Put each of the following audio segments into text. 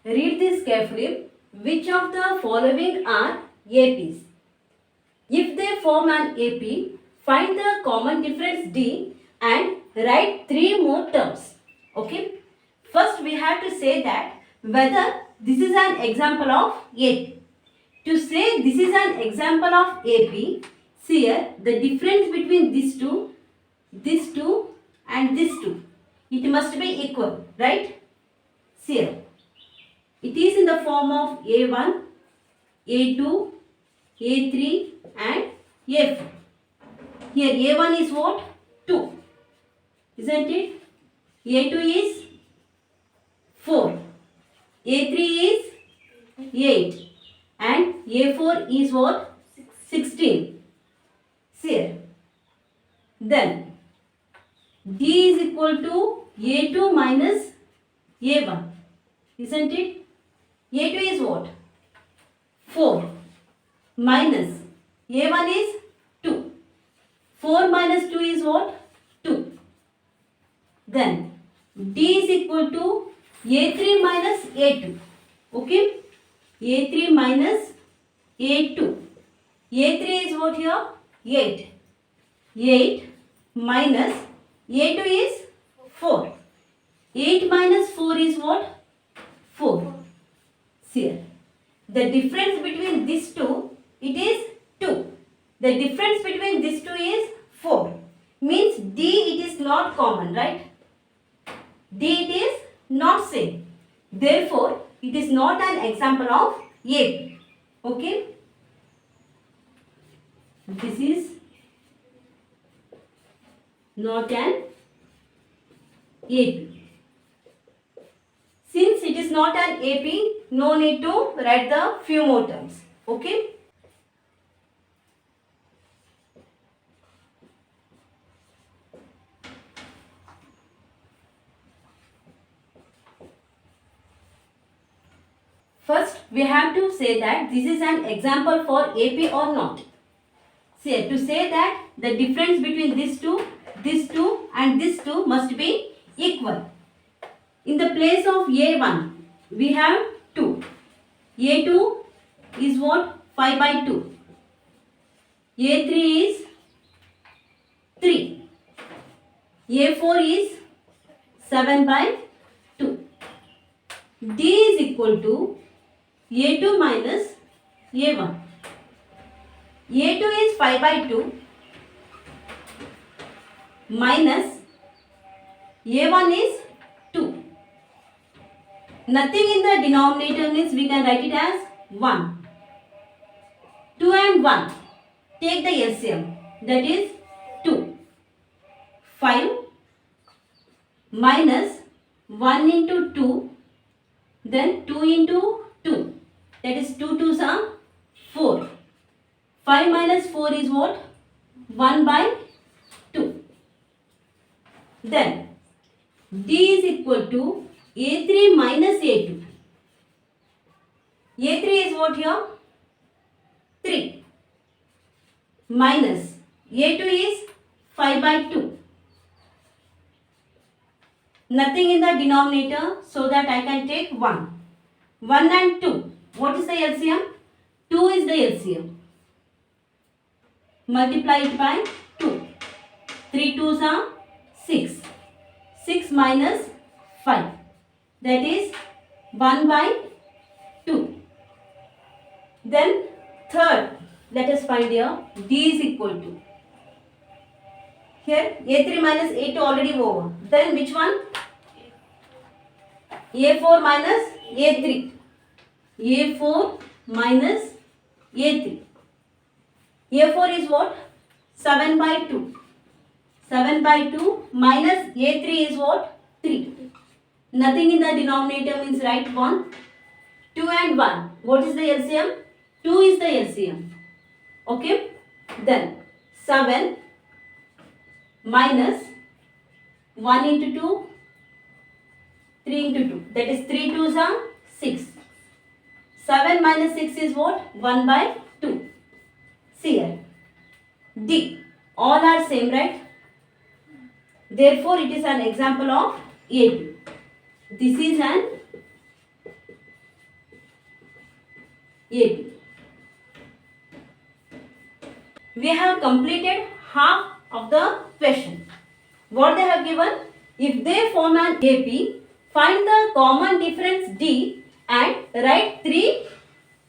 Read this carefully. Which of the following are APs? If they form an AP, find the common difference D and write 3 more terms. Okay. First we have to say that whether this is an example of AP. To say this is an example of AP, see here the difference between these two and these two. It must be equal, right? See here. It is in the form of A1, A2, A3 and A4. Here A1 is what? 2. Isn't it? A2 is 4. A3 is 8. And A4 is what? 16. See here. Then D is equal to A2 minus A1. Isn't it? A2 is what? 4 minus A1 is 2. 4 minus 2 is what? 2. Then D is equal to A3 minus A2. Okay? A3 minus A2. A3 is what here? 8. 8 minus A2 is 4. 8 minus 4 is what? 4. See here. The difference between these two, it is 2. The difference between these two is 4. Means D it is not common, right? D it is not same. Therefore, it is not an example of AP. Okay? This is not an AP. Since it is not an AP, no need to write the few more terms. Okay? First, we have to say that this is an example for AP or not. Say, to say that the difference between these two and these two must be equal. In the place of A1, we have 2. A2 is what? 5 by 2. A3 is 3. A4 is 7 by 2. D is equal to A2 minus A1. A2 is 5 by 2 minus A1 is 2. Nothing in the denominator means we can write it as 1. 2 and 1. Take the LCM. That is 2. 5 minus 1 into 2. Then 2 into 2. That is 2 2s are 4. 5 minus 4 is what? 1 by 2. Then D is equal to A3 minus A2. A3 is what here? 3. Minus A2 is 5 by 2. Nothing in the denominator, so that I can take 1. 1 and 2. What is the LCM? 2 is the LCM. Multiply it by 2. 3 2s are 6. 6 minus 5. That is 1 by 2. Then third, let us find here D is equal to. Here A3 minus A2 already over. Then which one? A4 minus A3. A4 minus A3. A4 is what? 7 by 2. 7 by 2 minus A3 is what? 3. Nothing in the denominator means write 1. 2 and 1. What is the LCM? 2 is the LCM. Okay? Then 7 minus 1 into 2, 3 into 2. That is 3 2s are 6. 7 minus 6 is what? 1 by 2. See here. D. All are same, right? Therefore, it is an example of AP. This is an AP. We have completed half of the question. What they have given? If they form an AP, find the common difference D and write 3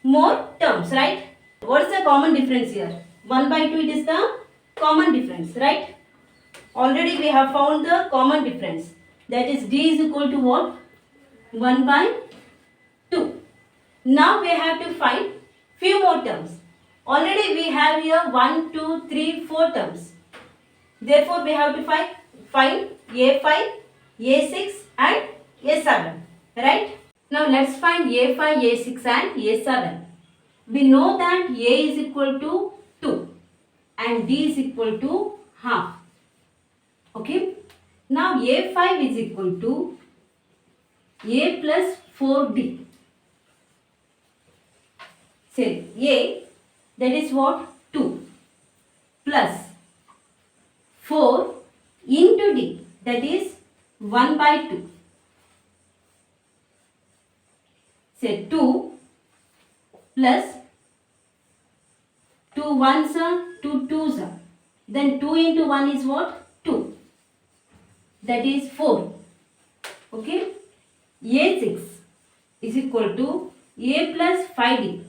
more terms, right? What is the common difference here? 1 by 2, it is the common difference, right? Already we have found the common difference. That is D is equal to what? 1 by 2. Now we have to find few more terms. Already we have here 1, 2, 3, 4 terms. Therefore we have to find A5, A6 and A7. Right? Now let's find A5, A6 and A7. We know that A is equal to 2 and D is equal to half. Okay. Now A5 is equal to A plus 4D. Say A, that is what? 2 plus 4 into D, that is 1 by 2. Say 2 plus 2 ones are 2 twos are. Then 2 into 1 is what? 2. That is 4. Okay. A6 is equal to A plus 5D.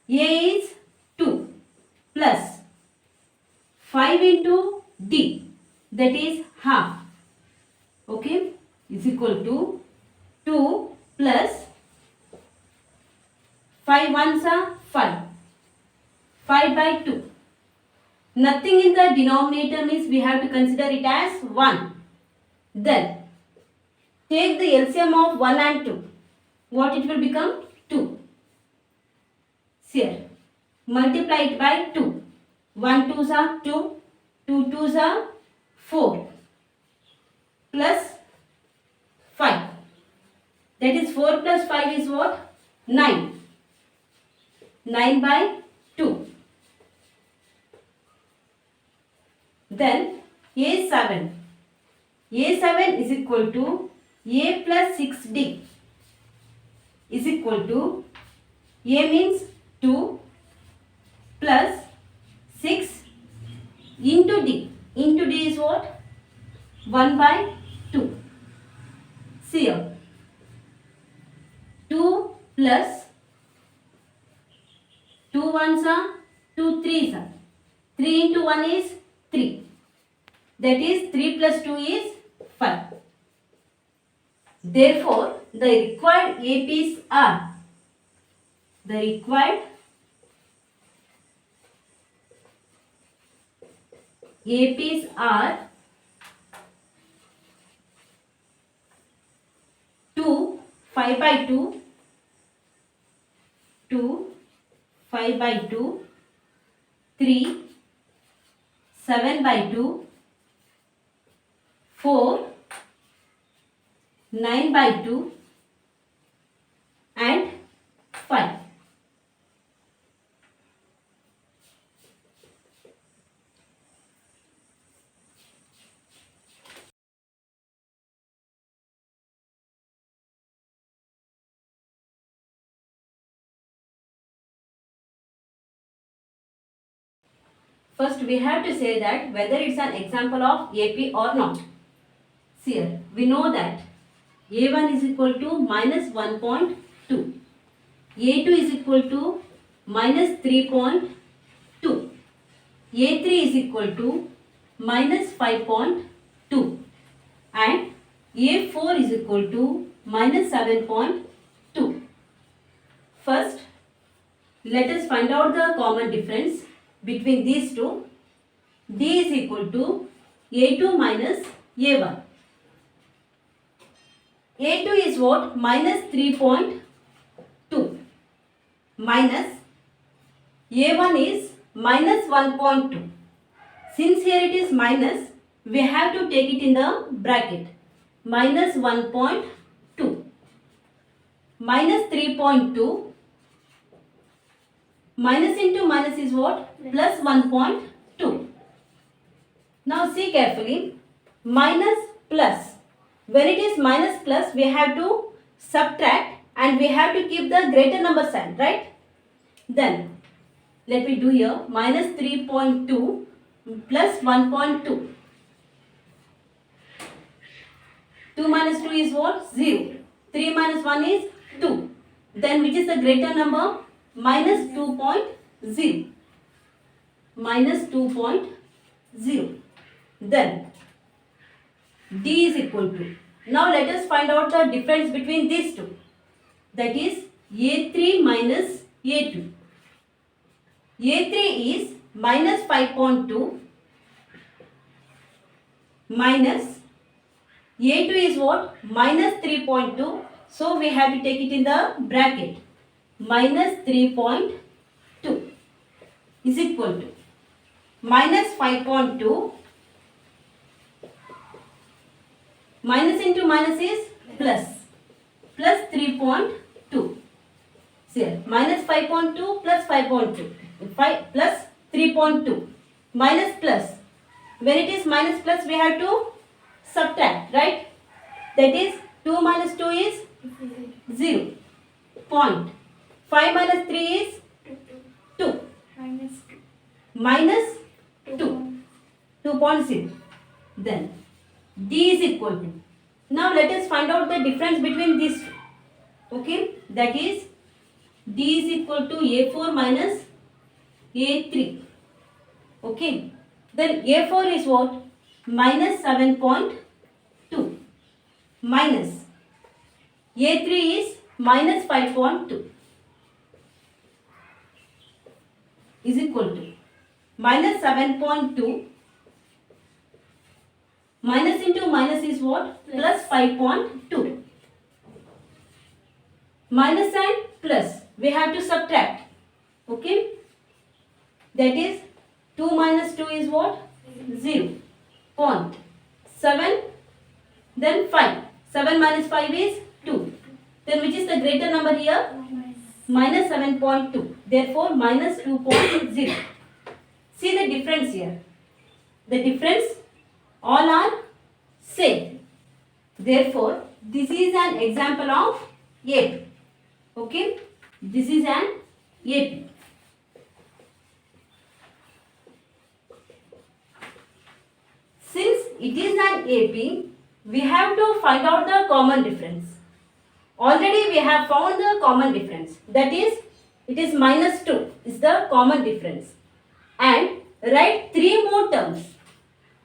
A is 2 plus 5 into D, that is half. Okay, is equal to 2 plus 5 ones are 5. 5 by 2. Nothing in the denominator means we have to consider it as 1. Then take the LCM of 1 and 2. What it will become? 2. Here, multiply it by 2. 1 twos are 2, 2 twos are 4 plus 5. That is 4 plus 5 is what? 9. 9 by 2. Then A7. A7 is equal to A plus 6D is equal to A means 2 plus 6 into D. Into D is what? 1 by 2. See here. 2 plus 2 ones are 2 threes are. 3 into 1 is 3. That is 3 plus 2 is 5. Therefore, the required APs are APs are 2, 5 by 2, 2, 5 by 2, 3, 7 by 2, 4, 9 by 2 and 5. First we have to say that whether it's an example of AP or not. See here, we know that A1 is equal to minus 1.2. A2 is equal to minus 3.2. A3 is equal to minus 5.2. And A4 is equal to minus 7.2. First, let us find out the common difference between these two. D is equal to A2 minus A1. A2 is what? Minus 3.2 minus A1 is minus 1.2. Since here it is minus, we have to take it in the bracket. Minus 1.2 minus 3.2 minus into minus is what? Plus 1.2. Now see carefully. Minus plus. When it is minus plus, we have to subtract and we have to keep the greater number sign, right? Then let me do here minus 3.2 plus 1.2. 2 minus 2 is what? 0. 3 minus 1 is 2. Then which is the greater number? Minus 2.0. Minus 2.0. Then D is equal to. Now let us find out the difference between these two. That is A3 minus A2. A3 is minus 5.2 minus A2 is what? Minus 3.2. So we have to take it in the bracket. Minus 3.2 is equal to minus 5.2. Minus into minus is plus. Plus 3.2. See here, minus 5.2 plus 5.2. 5 plus 3.2. Minus plus. When it is minus plus, we have to subtract, right? That is 2 minus 2 is 0. Point. 5 minus 3 is 2. Minus 2. 2.0. Then D is equal to. Now let us find out the difference between these two. Okay. That is D is equal to A4 minus A3. Okay. Then A4 is what? Minus 7.2 minus A3 is minus 5.2 is equal to minus 7.2 minus into minus is what? Plus 5.2. Minus and plus. We have to subtract. Okay. That is 2 minus 2 is what? 0. Point. 7. Then 5. 7 minus 5 is 2. Then which is the greater number here? Minus 7.2. Therefore minus 2.0. See the difference here. The difference all are same. Therefore this is an example of AP. Okay. This is an AP. Since it is an AP, we have to find out the common difference. Already we have found the common difference. That is, it is minus 2 is the common difference. And write 3 more terms.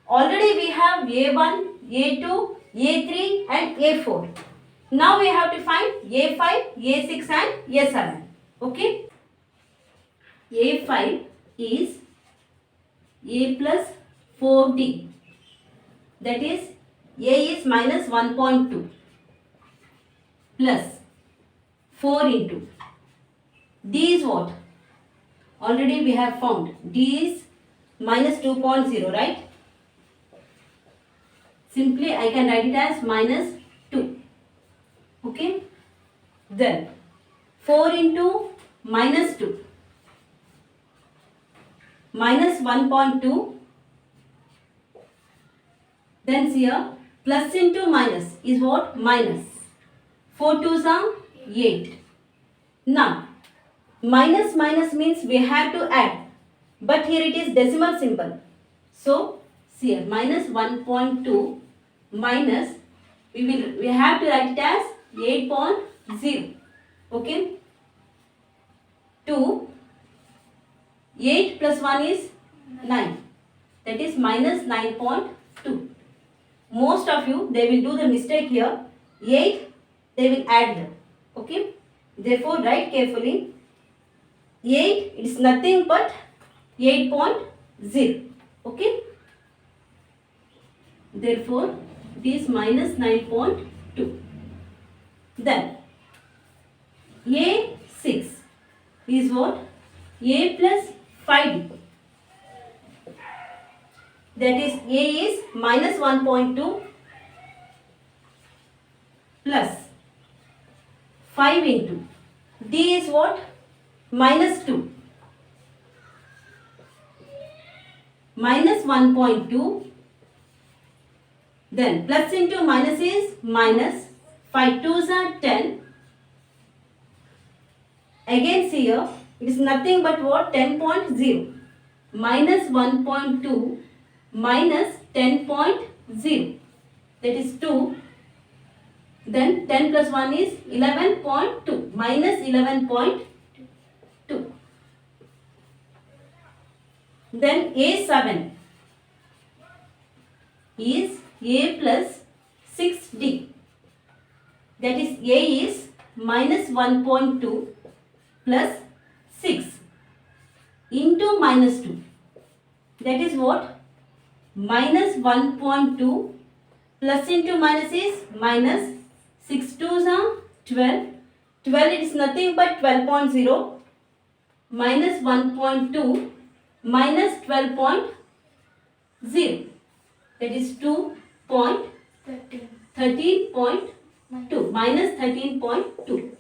Already we have A1, A2, A3 and A4. Now we have to find A5, A6 and A7. Okay. A5 is A plus 4D. That is A is minus 1.2 plus 4 into D is what? Already we have found D is minus 2.0, right? Simply I can write it as minus 2. Okay. Then 4 into minus 2 minus 1.2. Then here plus into minus is what? Minus. 4 2s are 8. Now minus minus means we have to add, but here it is decimal symbol. So see here minus 1.2 minus we have to write it as 8.0. Okay. 2 8 plus 1 is 9. That is minus 9.2. Most of you, they will do the mistake here. 8, they will add them. Okay. Therefore, write carefully. 8, it is nothing but 8.0. Okay. Therefore, it is minus 9.2. Then, A6 is what? A plus 5D. That is A is minus 1.2 plus 5 into D is what? Minus 2 minus 1.2. Then plus into minus is minus. 5 2s are 10 Again here, it is nothing but what? 10.0. Minus 1.2 minus 10.0. That is 2. Then 10 plus 1 is 11.2. Minus 11.2. Then A7 is A plus 6D. That is A is minus 1.2 plus 6 into minus 2. That is what? Minus 1.2 plus into minus is minus 6 2s are 12. 12 is nothing but 12.0 minus 1.2 minus 12.0. That is 13.2 minus 13.2.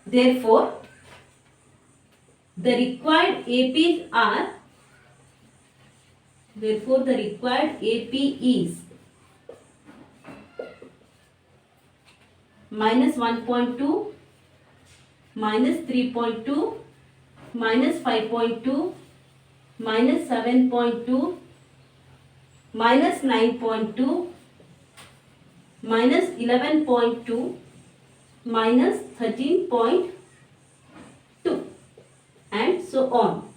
Therefore, the required APs are, therefore the required AP is minus 1.2, minus 3.2, minus 5.2, minus 7.2, minus 9.2, minus 11.2, minus 13.2, and so on.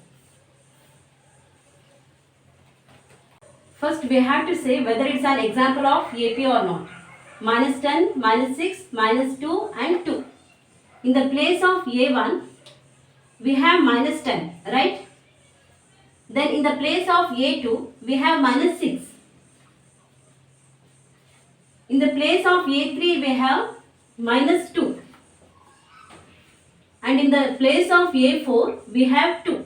First we have to say whether it's an example of AP or not. Minus 10, minus 6, minus 2 and 2. In the place of A1, we have minus 10, right? Then in the place of A2, we have minus 6. In the place of A3, we have minus 2. And in the place of A4, we have 2.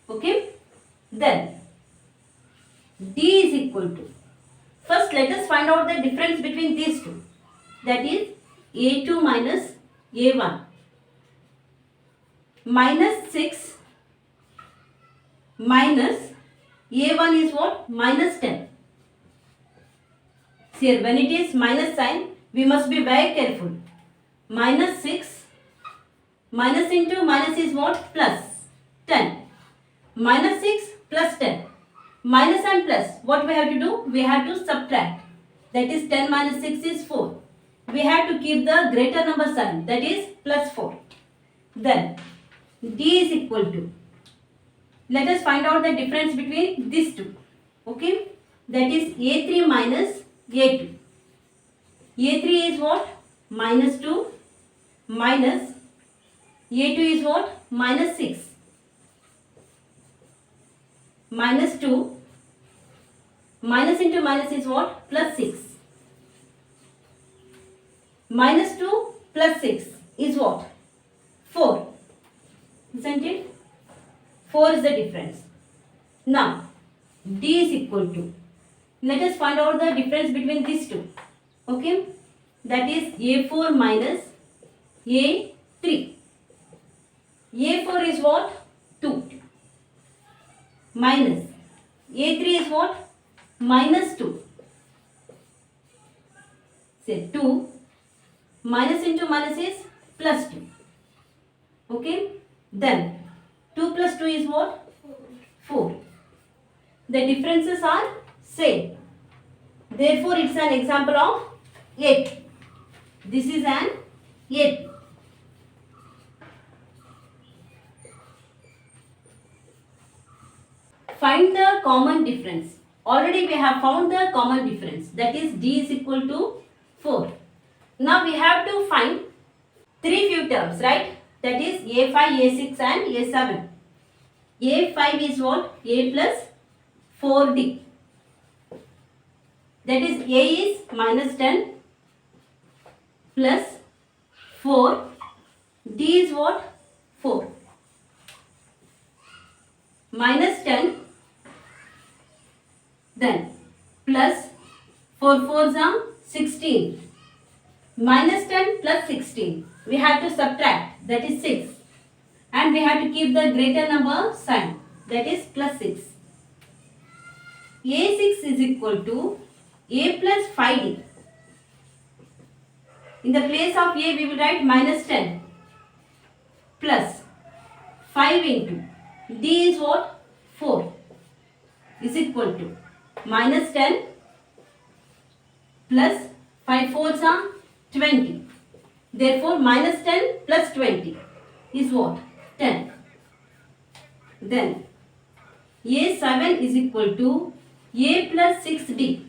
Okay? Then D is equal to, first let us find out the difference between these two. That is A2 minus A1. Minus 6 minus A1 is what? Minus 10. Here when it is minus sign, we must be very careful. Minus 6 minus into minus is what? Plus 10. Minus 6 plus 10. Minus and plus, what we have to do? We have to subtract. That is 10 minus 6 is 4. We have to keep the greater number sign. That is plus 4. Then D is equal to, let us find out the difference between these two. Okay? That is A3 minus A2. A3 is what? Minus 2 minus A2 is what? Minus 6. Minus 2 minus into minus is what? Plus 6. Minus 2 plus 6 is what? 4. Isn't it? 4 is the difference. Now, D is equal to, let us find out the difference between these two. Okay? That is A4 minus A3. A4 is what? 2. Minus A3 is what? Minus 2. Say 2 minus into minus is plus 2. Okay? Then 2 plus 2 is what? 4. The differences are same. Therefore, it's an example of 8. This is an 8. Find the common difference. Already we have found the common difference. That is D is equal to 4. Now we have to find 3 few terms, right? That is A5, A6 and A7. A5 is what? A plus 4D. That is A is minus 10 plus 4. D is what? 4. Minus 10. Then plus 4 4s are 16. Minus 10 plus 16. We have to subtract. That is 6. And we have to keep the greater number sign. That is plus 6. A6 is equal to A plus 5D. In the place of a, we will write minus 10 plus 5 into d is what? 4 is equal to minus 10 plus 5 fours are 20. Therefore, minus 10 plus 20 is what? 10. Then, A7 is equal to A plus 6D.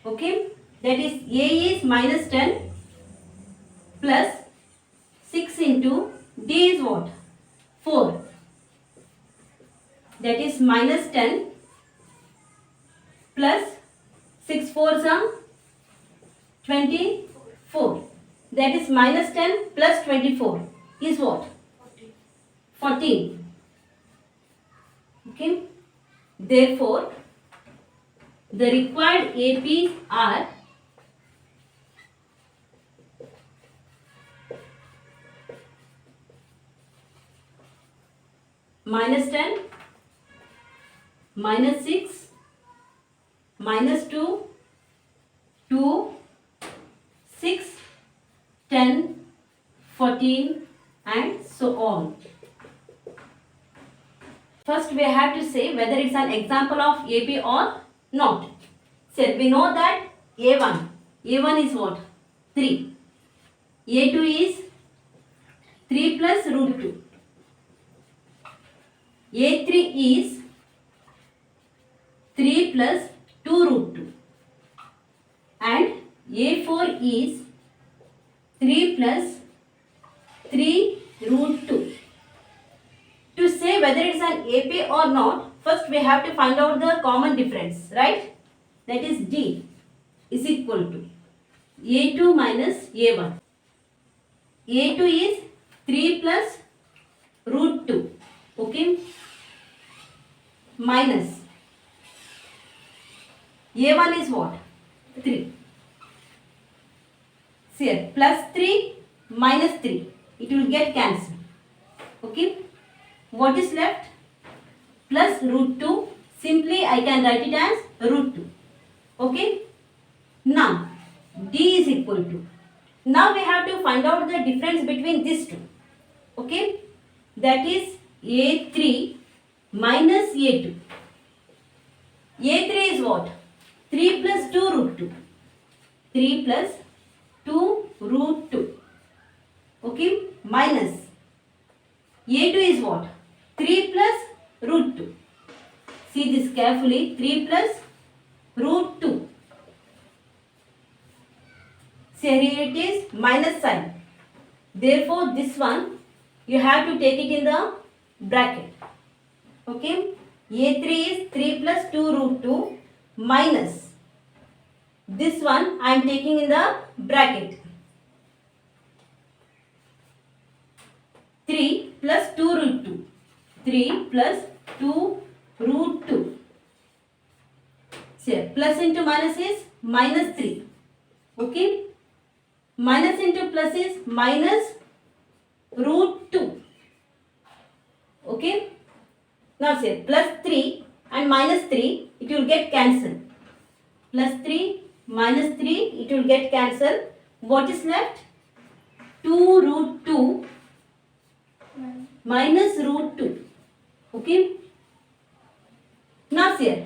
Okay? That is, A is minus 10 plus 6 into D is what? 4. That is minus 10 plus 6 fours are 24. That is minus 10 plus 24 is what? 14. Okay. Therefore, the required APs are minus 10, minus 6, minus 2, 2, 6, 10, 14 and so on. First we have to say whether it's an example of AP or not. So we know that A1 is what? 3. A2 is 3 plus root 2. A3 is 3 plus 2 root 2. And A4 is 3 plus 3 root 2. To say whether it's an AP or not, first we have to find out the common difference, right? That is D is equal to A2 minus A1. A2 is 3 plus root 2. Okay? Minus A1 is what? 3. See here, plus 3 minus 3. It will get cancelled. Okay? What is left? Plus root 2. Simply I can write it as root 2. Okay? Now, D is equal to. Now we have to find out the difference between these two. Okay? That is A3 minus A2. A3 is what? 3 plus 2 root 2. 3 plus 2 root 2. Okay? Minus A2 is what? 3 plus root 2. See this carefully. 3 plus root 2. So here it is minus sign. Therefore, this one you have to take it in the bracket. Okay? A3 is 3 plus 2 root 2 minus. This one I am taking in the bracket. 3 plus 2 root 2. 3 plus 2 root 2. So, plus into minus is minus 3. Okay? Minus into plus is minus root 2. Okay? Now say plus 3 and minus 3, it will get cancelled. Plus 3 minus 3, it will get cancelled. What is left? 2 root 2 minus root 2. Okay? Now see,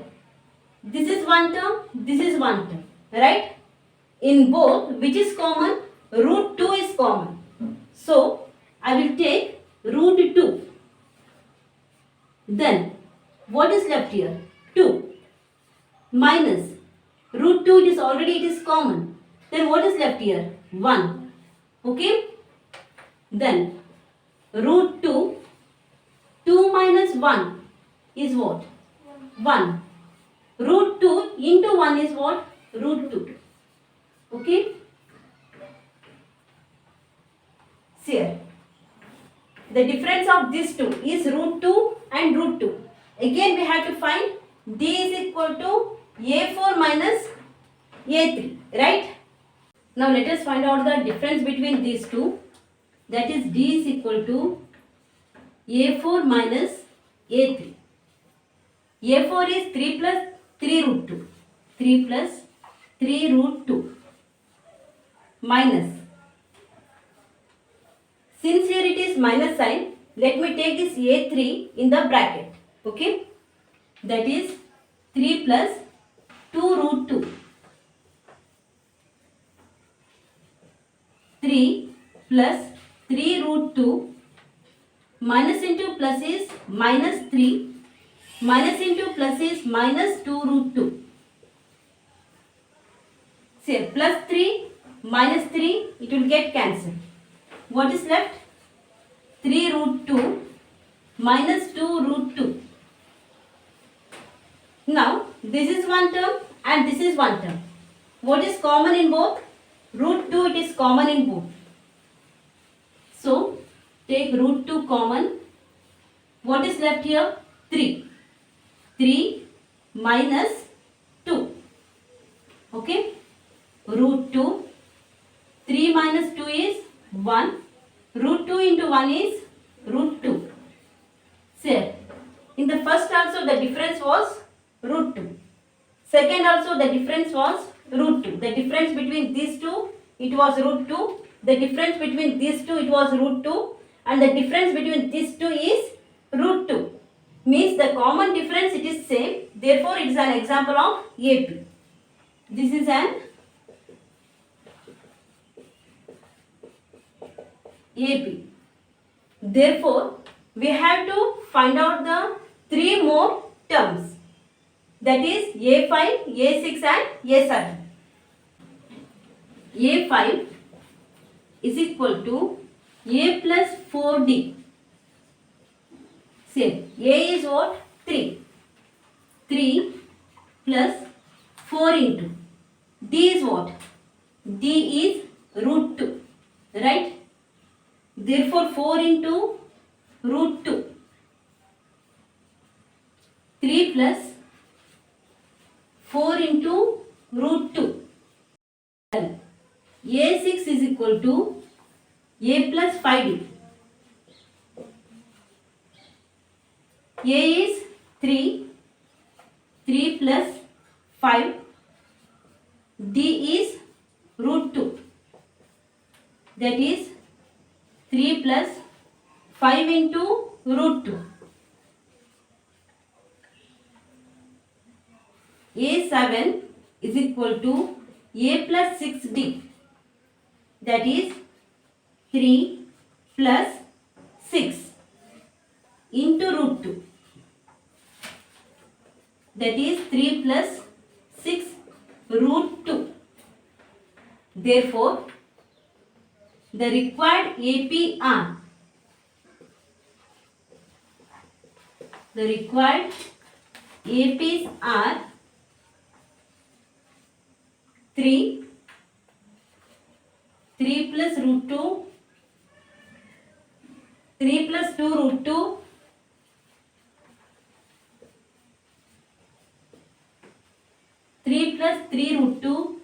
this is one term, this is one term. Right? In both, which is common? Root 2 is common. So, I will take root 2. Then, what is left here? 2 minus root 2, it is common. Then what is left here? 1. Okay? Then, root 2, 2 minus 1 is what? 1. Root 2 into 1 is what? Root 2. Okay? See here. The difference of these two is root 2 and root 2. Again we have to find D is equal to A4 minus A3. Right? Now let us find out the difference between these two. That is D is equal to A4 minus A3. A4 is 3 plus 3 root 2. 3 plus 3 root 2. minus. Since here it is minus sign, let me take this A3 in the bracket. Okay. That is 3 plus 2 root 2. 3 plus 3 root 2. Minus into plus is minus 3. Minus into plus is minus 2 root 2. Say plus 3 minus 3, it will get cancelled. What is left? 3 root 2 minus 2 root 2. Now this is one term and this is one term. What is common in both? Root 2 it is common in both. So take root 2 common. What is left here? 3. 3 minus 2. Okay. Root 2. 3 minus 2 is 1. Root 2 into 1 is root 2. Say, in the first also the difference was root 2. Second also the difference was root 2. The difference between these two, it was root 2. The difference between these two, it was root 2. And the difference between these two is root 2. Means the common difference it is same. Therefore, it is an example of AP. This is an AP. Therefore, we have to find out the 3 more terms. That is A5, A6 and A7. A5 is equal to A plus 4D. Say, A is what? 3. 3 plus 4 into. D is what? D is root 2. Right? Therefore, 4 into root 2. 3 plus 4 into root 2. A6 is equal to A plus 5D. A is 3. 3 plus 5. D is root 2. That is 3 plus 5 into root 2. A7 is equal to A plus 6D. That is 3 plus 6 into root 2. That is 3 plus 6 root 2. Therefore, the required APR, the required APs are 3 plus root 2, 3 plus 2 root 2, 3 plus 3 root 2,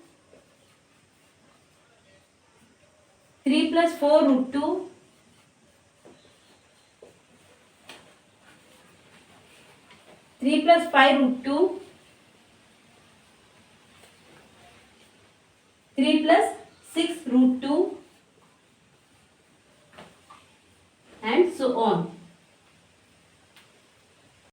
3 plus 4 root 2, 3 plus 5 root 2, 3 plus